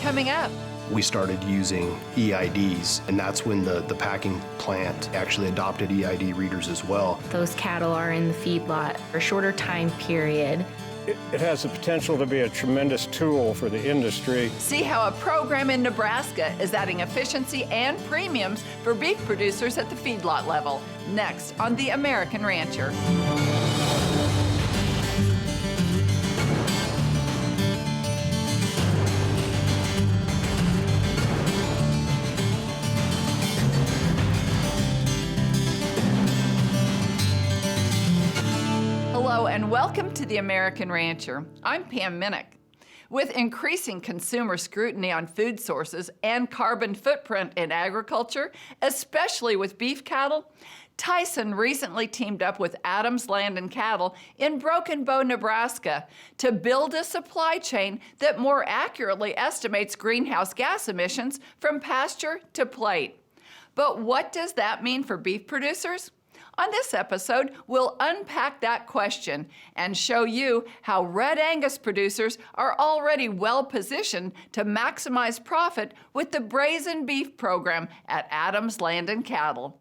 Coming up, we started using EIDs, and that's when the packing plant actually adopted EID readers as well. Those cattle are in the feedlot for a shorter time period. It has the potential to be a tremendous tool for the industry. see how a program in Nebraska is adding efficiency and premiums for beef producers at the feedlot level. Next on The American Rancher. Hello and welcome to The American Rancher. I'm Pam Minnick. With increasing consumer scrutiny on food sources and carbon footprint in agriculture, especially with beef cattle, Tyson recently teamed up with Adams Land and Cattle in Broken Bow, Nebraska, to build a supply chain that more accurately estimates greenhouse gas emissions from pasture to plate. But what does that mean for beef producers? On this episode, we'll unpack that question and show you how Red Angus producers are already well positioned to maximize profit with the Brazen Beef program at Adams Land and Cattle.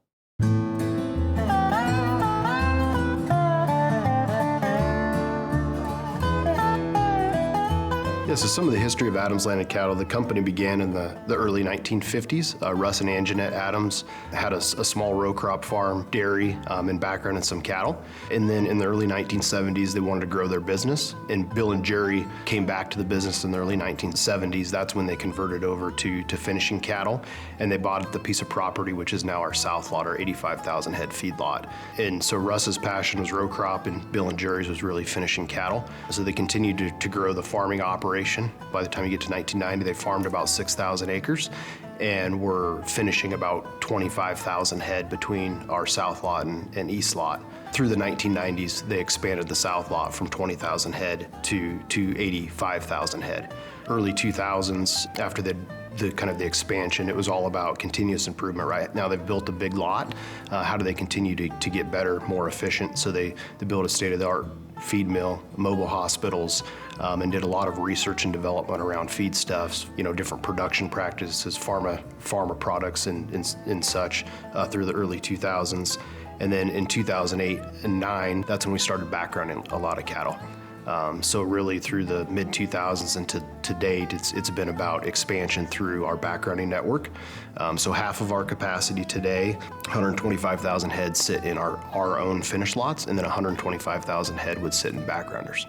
Yeah, so some of the history of Adams Land and Cattle, the company began in the early 1950s. Russ and Anjanette Adams had a small row crop farm, dairy, and background in some cattle. And then in the early 1970s, they wanted to grow their business. And Bill and Jerry came back to the business in the early 1970s. That's when they converted over to finishing cattle. And they bought the piece of property, which is now our South Lot, our 85,000 head feedlot. And so Russ's passion was row crop, and Bill and Jerry's was really finishing cattle. So they continued to grow the farming operation. By the time you get to 1990, they farmed about 6,000 acres and were finishing about 25,000 head between our South Lot and East Lot. Through the 1990s, they expanded the South Lot from 20,000 head to 85,000 head. Early 2000s, after the expansion, it was all about continuous improvement. Right now they've built a big lot. How do they continue to get better, more efficient? So they built a state-of-the-art feed mill, mobile hospitals, and did a lot of research and development around feedstuffs, different production practices, farmer products and such through the early 2000s. And then in 2008 and 9, that's when we started backgrounding a lot of cattle. So really through the mid-2000s and to date, it's been about expansion through our backgrounding network. So half of our capacity today, 125,000 head sit in our own finished lots, and then 125,000 head would sit in backgrounders.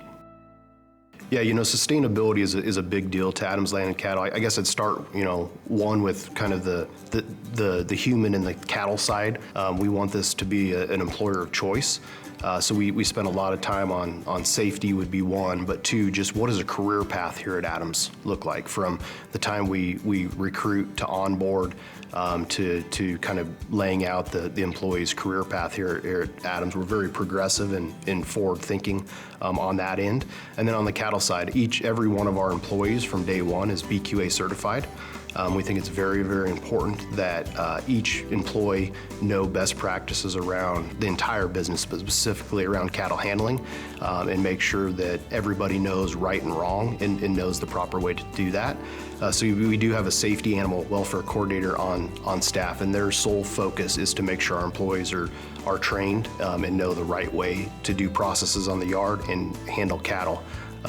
Yeah, sustainability is a big deal to Adams Land and Cattle. I guess I'd start, one with kind of the human and the cattle side. We want this to be an employer of choice. So we spend a lot of time on safety would be one, but two, just what does a career path here at Adams look like from the time we recruit to onboard to kind of laying out the employee's career path here at Adams. We're very progressive and forward thinking on that end. And then on the cattle side, every one of our employees from day one is BQA certified. We think it's very, very important that each employee know best practices around the entire business, but specifically around cattle handling, and make sure that everybody knows right and wrong and knows the proper way to do that. So we do have a safety animal welfare coordinator on staff, and their sole focus is to make sure our employees are trained and know the right way to do processes on the yard and handle cattle.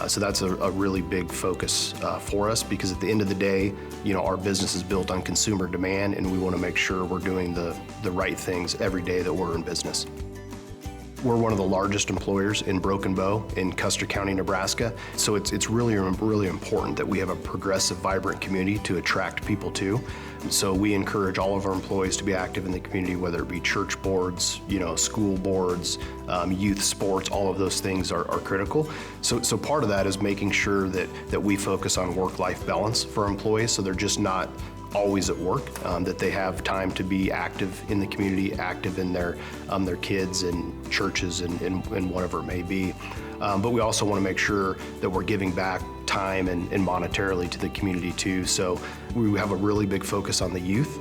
So that's a really big focus for us, because at the end of the day, our business is built on consumer demand, and we want to make sure we're doing the right things every day that we're in business. We're one of the largest employers in Broken Bow in Custer County, Nebraska. So it's really, really important that we have a progressive, vibrant community to attract people to. So we encourage all of our employees to be active in the community, whether it be church boards, school boards, youth sports. All of those things are critical. So part of that is making sure that we focus on work-life balance for employees, so they're just not always at work, that they have time to be active in the community, active in their kids and churches and whatever it may be. But we also want to make sure that we're giving back time and monetarily to the community too. So we have a really big focus on the youth.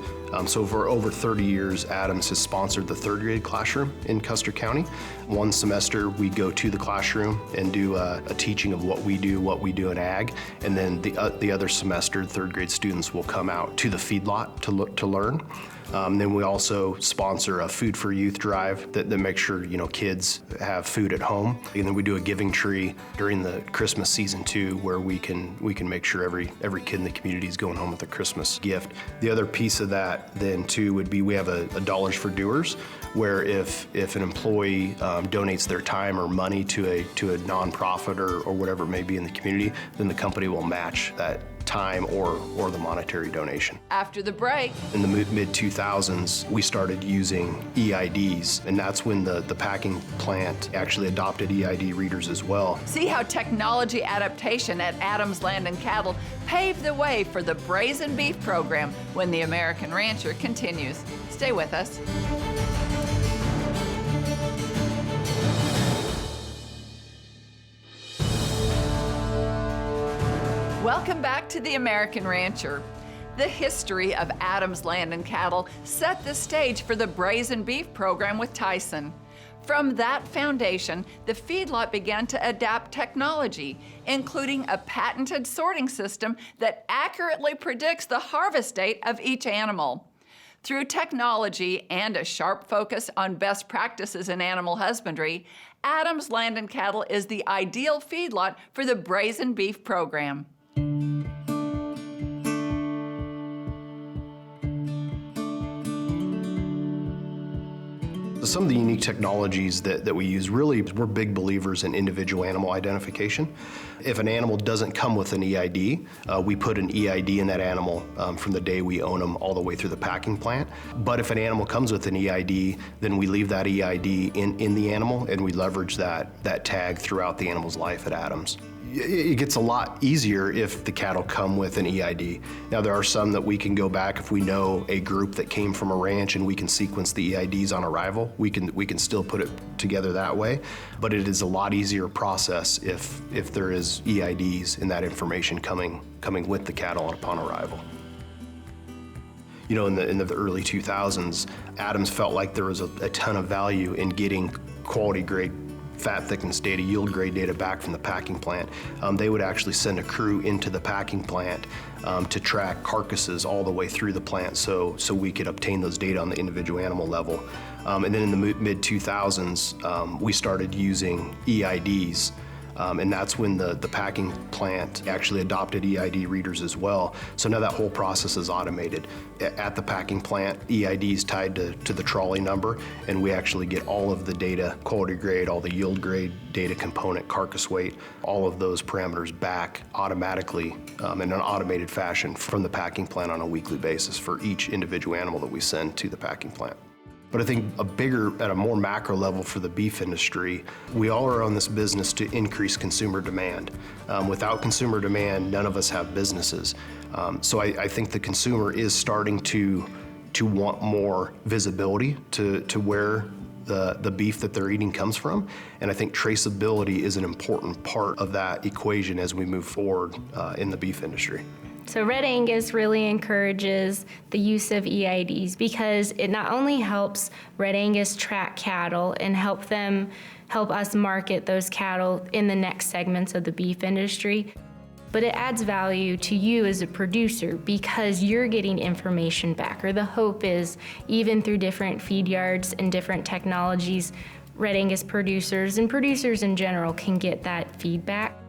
So for over 30 years, Adams has sponsored the third grade classroom in Custer County. One semester, we go to the classroom and do a teaching of what we do in ag. And then the other semester, third grade students will come out to the feedlot to learn. Then we also sponsor a Food for Youth drive that makes sure kids have food at home. And then we do a giving tree during the Christmas season too, where we can make sure every kid in the community is going home with a Christmas gift. The other piece of that then too would be we have a Dollars for Doers, where if an employee donates their time or money to a nonprofit or whatever it may be in the community, then the company will match that time or the monetary donation. After the break, in the mid-2000s, we started using EIDs, and that's when the packing plant actually adopted EID readers as well. see how technology adaptation at Adams Land and Cattle paved the way for the Brazen Beef program when the American Rancher continues. Stay with us. Welcome back to the American Rancher. The history of Adams Land and Cattle set the stage for the Brazen Beef program with Tyson. From that foundation, the feedlot began to adapt technology, including a patented sorting system that accurately predicts the harvest date of each animal. Through technology and a sharp focus on best practices in animal husbandry, Adams Land and Cattle is the ideal feedlot for the Brazen Beef program. Some of the unique technologies that we use, really, we're big believers in individual animal identification. If an animal doesn't come with an EID, we put an EID in that animal from the day we own them all the way through the packing plant. But if an animal comes with an EID, then we leave that EID in the animal, and we leverage that tag throughout the animal's life at Adams. It gets a lot easier if the cattle come with an EID. Now, there are some that we can go back if we know a group that came from a ranch and we can sequence the EIDs on arrival. We can still put it together that way, but it is a lot easier process if there is EIDs and that information coming with the cattle upon arrival. In the early 2000s, Adams felt like there was a ton of value in getting quality grade fat thickness data, yield grade data back from the packing plant. They would actually send a crew into the packing plant to track carcasses all the way through the plant so we could obtain those data on the individual animal level. And then in the mid-2000s, we started using EIDs. And that's when the packing plant actually adopted EID readers as well. So now that whole process is automated. At the packing plant, EID is tied to the trolley number, and we actually get all of the data, quality grade, all the yield grade data component, carcass weight, all of those parameters back automatically in an automated fashion from the packing plant on a weekly basis for each individual animal that we send to the packing plant. But I think at a more macro level for the beef industry, we all are on this business to increase consumer demand. Without consumer demand, none of us have businesses. So I think the consumer is starting to want more visibility to where the beef that they're eating comes from. And I think traceability is an important part of that equation as we move forward in the beef industry. So Red Angus really encourages the use of EIDs because it not only helps Red Angus track cattle and help us market those cattle in the next segments of the beef industry, but it adds value to you as a producer because you're getting information back, or the hope is, even through different feed yards and different technologies, Red Angus producers and producers in general can get that feedback.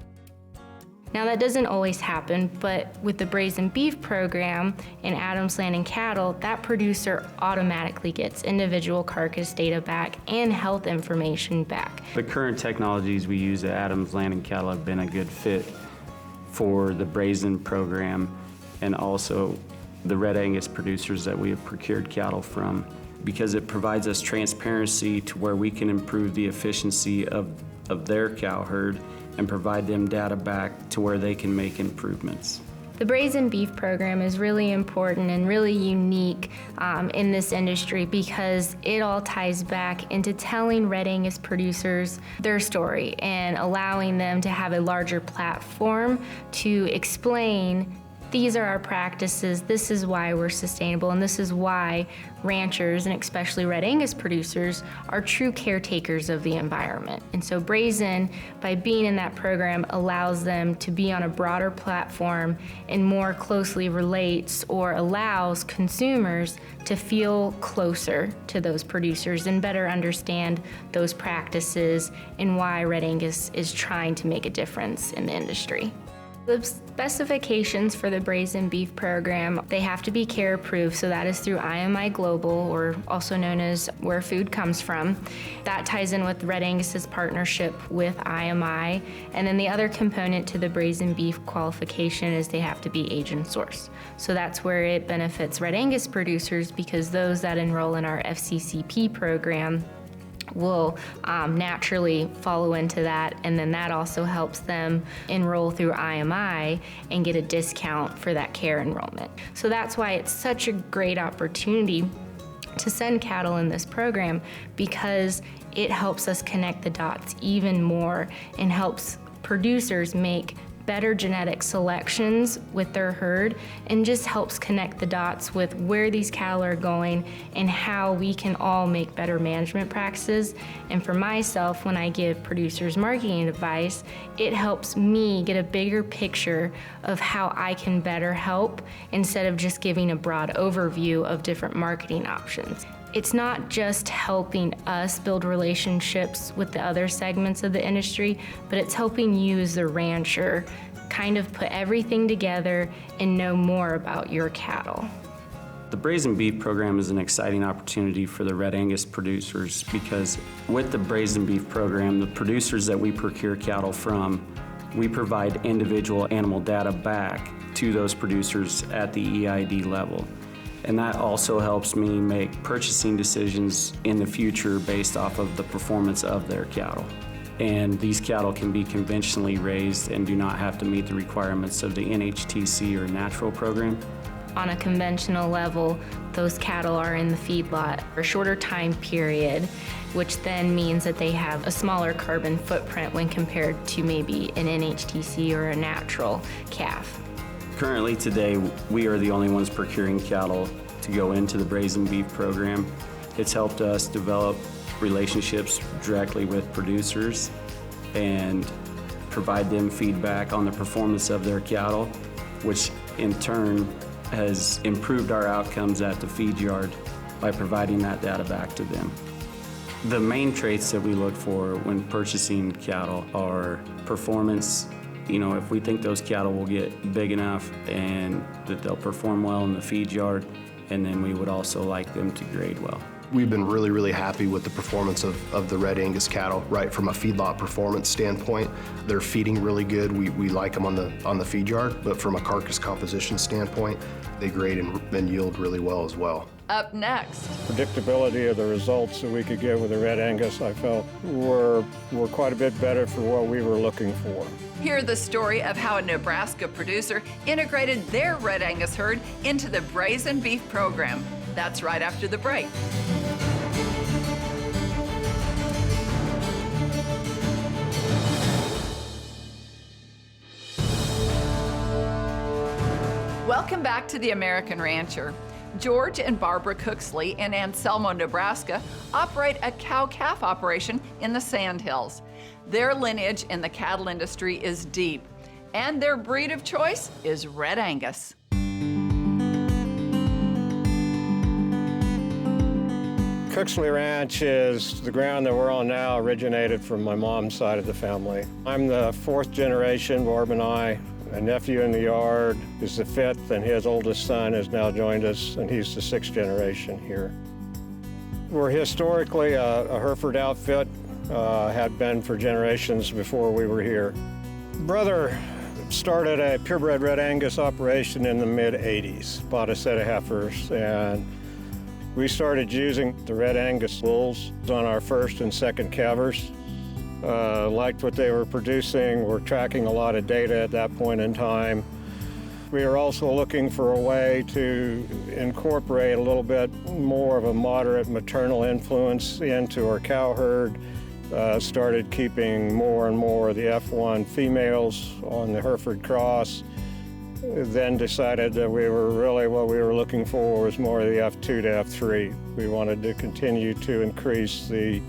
Now, that doesn't always happen, but with the Brazen Beef program in Adams Land and Cattle, that producer automatically gets individual carcass data back and health information back. The current technologies we use at Adams Land and Cattle have been a good fit for the Brazen program and also the Red Angus producers that we have procured cattle from, because it provides us transparency to where we can improve the efficiency of their cow herd and provide them data back to where they can make improvements. The Brazen Beef program is really important and really unique in this industry because it all ties back into telling Red Angus producers their story and allowing them to have a larger platform to explain these are our practices, this is why we're sustainable, and this is why ranchers, and especially Red Angus producers, are true caretakers of the environment. And so Brazen, by being in that program, allows them to be on a broader platform and more closely relates or allows consumers to feel closer to those producers and better understand those practices and why Red Angus is trying to make a difference in the industry. The specifications for the Brazen Beef program, they have to be CARE approved, so that is through IMI Global, or also known as Where Food Comes From. That ties in with Red Angus's partnership with IMI, and then the other component to the Brazen Beef qualification is they have to be agent source. So that's where it benefits Red Angus producers because those that enroll in our FCCP program will naturally follow into that, and then that also helps them enroll through IMI and get a discount for that CARE enrollment. So that's why it's such a great opportunity to send cattle in this program, because it helps us connect the dots even more and helps producers make better genetic selections with their herd, and just helps connect the dots with where these cattle are going and how we can all make better management practices. And for myself, when I give producers marketing advice, it helps me get a bigger picture of how I can better help instead of just giving a broad overview of different marketing options. It's not just helping us build relationships with the other segments of the industry, but it's helping you as the rancher kind of put everything together and know more about your cattle. The Brazen Beef program is an exciting opportunity for the Red Angus producers because with the Brazen Beef program, the producers that we procure cattle from, we provide individual animal data back to those producers at the EID level. And that also helps me make purchasing decisions in the future based off of the performance of their cattle. And these cattle can be conventionally raised and do not have to meet the requirements of the NHTC or natural program. On a conventional level, those cattle are in the feedlot for a shorter time period, which then means that they have a smaller carbon footprint when compared to maybe an NHTC or a natural calf. Currently today, we are the only ones procuring cattle to go into the Brazen Beef program. It's helped us develop relationships directly with producers and provide them feedback on the performance of their cattle, which in turn has improved our outcomes at the feed yard by providing that data back to them. The main traits that we look for when purchasing cattle are performance. You know, if we think those cattle will get big enough and that they'll perform well in the feed yard, and then we would also like them to grade well. We've been really, really happy with the performance of the Red Angus cattle, right from a feedlot performance standpoint. They're feeding really good. We like them on the feed yard, but from a carcass composition standpoint, they grade and yield really well as well. Up next. Predictability of the results that we could get with the Red Angus, I felt, were quite a bit better for what we were looking for. Hear the story of how a Nebraska producer integrated their Red Angus herd into the Brazen Beef program. That's right after the break. Welcome back to The American Rancher. George and Barbara Cooksley in Anselmo, Nebraska, operate a cow-calf operation in the Sandhills. Their lineage in the cattle industry is deep, and their breed of choice is Red Angus. Cooksley Ranch is the ground that we're on now, originated from my mom's side of the family. I'm the fourth generation, Barb and I. A nephew in the yard is the fifth, and his oldest son has now joined us, and he's the sixth generation here. We're historically a Hereford outfit, had been for generations before we were here. Brother started a purebred Red Angus operation in the mid-'80s, bought a set of heifers, and we started using the Red Angus bulls on our first and second calvers. Liked what they were producing. We're tracking a lot of data at that point in time. We are also looking for a way to incorporate a little bit more of a moderate maternal influence into our cow herd. Started keeping more and more of the F1 females on the Hereford cross. Then decided that what we were looking for was more of the F2 to F3. We wanted to continue to increase the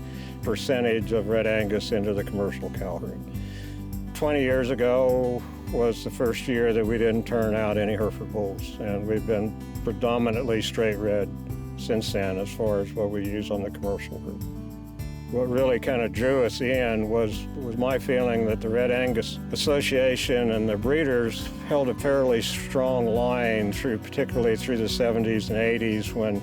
percentage of Red Angus into the commercial cow herd. 20 years ago was the first year that we didn't turn out any Hereford bulls, and we've been predominantly straight red since then as far as what we use on the commercial herd. What really kind of drew us in was my feeling that the Red Angus Association and the breeders held a fairly strong line particularly through the 70s and 80s when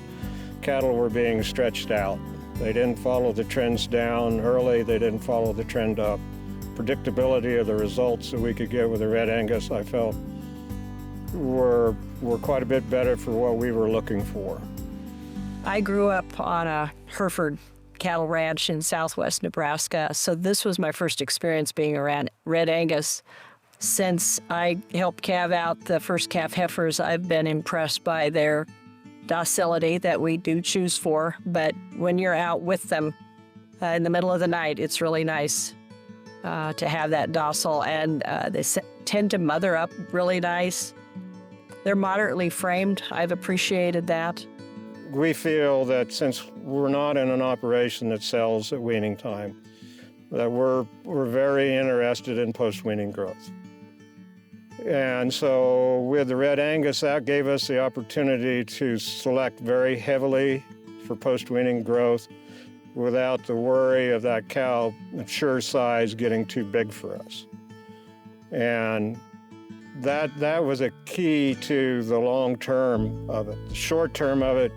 cattle were being stretched out. They didn't follow the trends down early, they didn't follow the trend up. Predictability of the results that we could get with the Red Angus, I felt, were quite a bit better for what we were looking for. I grew up on a Hereford cattle ranch in southwest Nebraska, so this was my first experience being around Red Angus. Since I helped calve out the first calf heifers, I've been impressed by their docility that we do choose for, but when you're out with them in the middle of the night, it's really nice to have that docile, and they tend to mother up really nice. They're moderately framed. I've appreciated that. We feel that since we're not in an operation that sells at weaning time, that we're very interested in post-weaning growth. And so with the Red Angus, that gave us the opportunity to select very heavily for post-weaning growth without the worry of that cow mature size getting too big for us. And that was a key to the long term of it. The short term of it,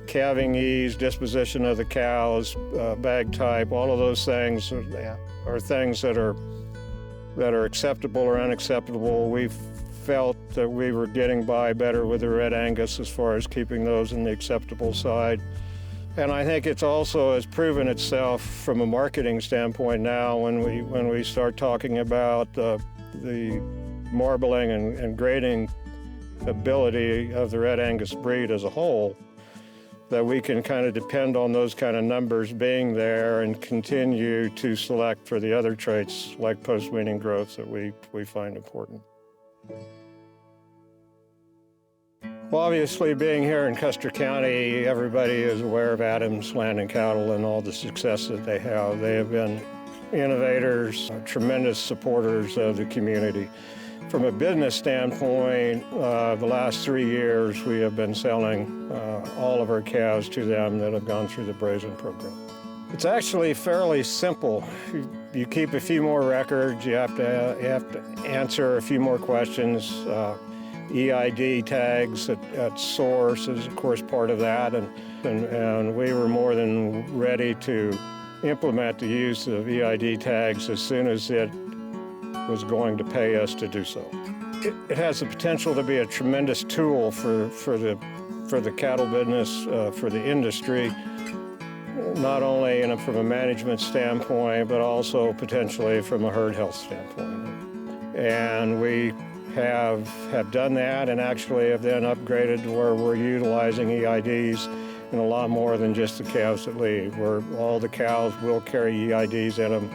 calving ease, disposition of the cows, bag type, all of those things are things that are acceptable or unacceptable. We felt that we were getting by better with the Red Angus as far as keeping those in the acceptable side. And I think it's also has proven itself from a marketing standpoint now when we start talking about the marbling and grading ability of the Red Angus breed as a whole, that we can kind of depend on those kind of numbers being there and continue to select for the other traits like post-weaning growth that we find important. Well, obviously, being here in Custer County, everybody is aware of Adams Land and Cattle and all the success that they have. They have been innovators, tremendous supporters of the community. From a business standpoint, the last 3 years, we have been selling all of our calves to them that have gone through the Brazen program. It's actually fairly simple. You keep a few more records, you have to answer a few more questions. EID tags at source is, of course, part of that, and we were more than ready to implement the use of EID tags as soon as it was going to pay us to do so. It has the potential to be a tremendous tool for the cattle business, for the industry, not only from a management standpoint, but also potentially from a herd health standpoint. And we have done that and actually have then upgraded to where we're utilizing EIDs in a lot more than just the calves that leave, where all the cows will carry EIDs in them.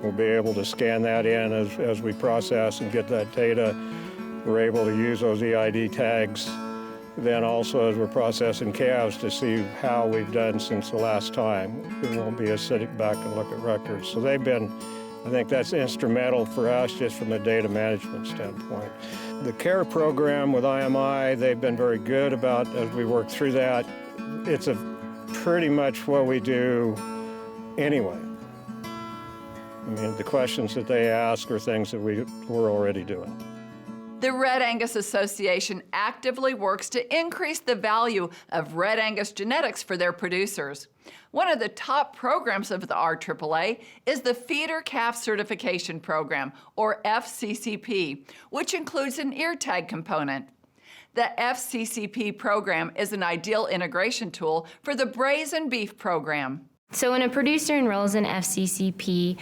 We'll be able to scan that in as we process and get that data. We're able to use those EID tags then also as we're processing calves to see how we've done since the last time. We won't be sitting back and look at records. So they've been, I think that's instrumental for us just from a data management standpoint. The CARE program with IMI, they've been very good about as we work through that. It's pretty much what we do anyway. I mean, the questions that they ask are things that we're already doing. The Red Angus Association actively works to increase the value of Red Angus genetics for their producers. One of the top programs of the RAAA is the Feeder Calf Certification Program, or FCCP, which includes an ear tag component. The FCCP program is an ideal integration tool for the Brazen Beef program. So when a producer enrolls in FCCP,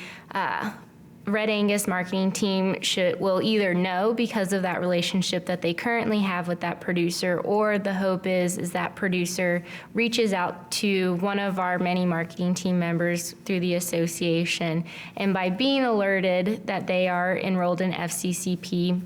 Red Angus marketing team will either know because of that relationship that they currently have with that producer, or the hope is that producer reaches out to one of our many marketing team members through the association, and by being alerted that they are enrolled in FCCP,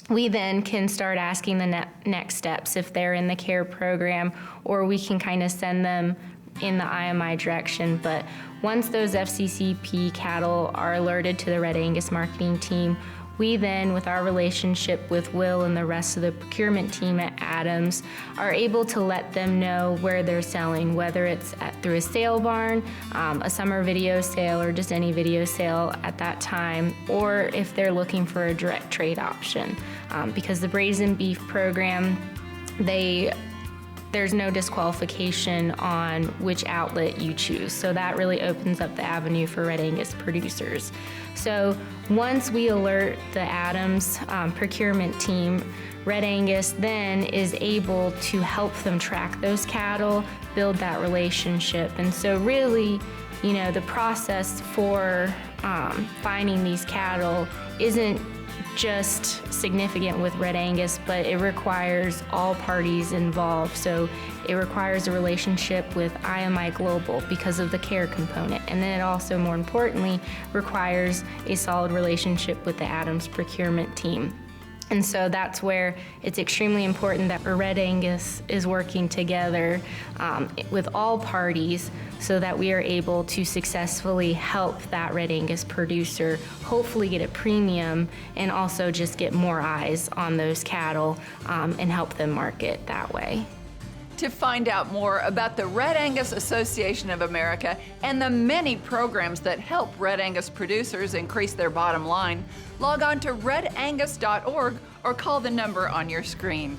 we then can start asking the next steps if they're in the CARE program, or we can kind of send them in the IMI direction. But once those FCCP cattle are alerted to the Red Angus marketing team, we then, with our relationship with Will and the rest of the procurement team at Adams, are able to let them know where they're selling, whether it's through a sale barn, a summer video sale, or just any video sale at that time, or if they're looking for a direct trade option. Because the Brazen Beef program, there's no disqualification on which outlet you choose. So that really opens up the avenue for Red Angus producers. So once we alert the Adams procurement team, Red Angus then is able to help them track those cattle, build that relationship. And so really, the process for finding these cattle isn't just significant with Red Angus, but it requires all parties involved. So it requires a relationship with IMI Global because of the CARE component. And then it also, more importantly, requires a solid relationship with the Adams procurement team. And so that's where it's extremely important that Red Angus is working together with all parties so that we are able to successfully help that Red Angus producer hopefully get a premium and also just get more eyes on those cattle and help them market that way. To find out more about the Red Angus Association of America and the many programs that help Red Angus producers increase their bottom line, log on to redangus.org or call the number on your screen.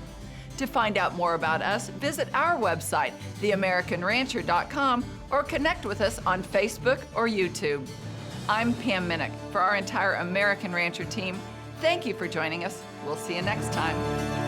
To find out more about us, visit our website, theamericanrancher.com, or connect with us on Facebook or YouTube. I'm Pam Minnick. For our entire American Rancher team, thank you for joining us. We'll see you next time.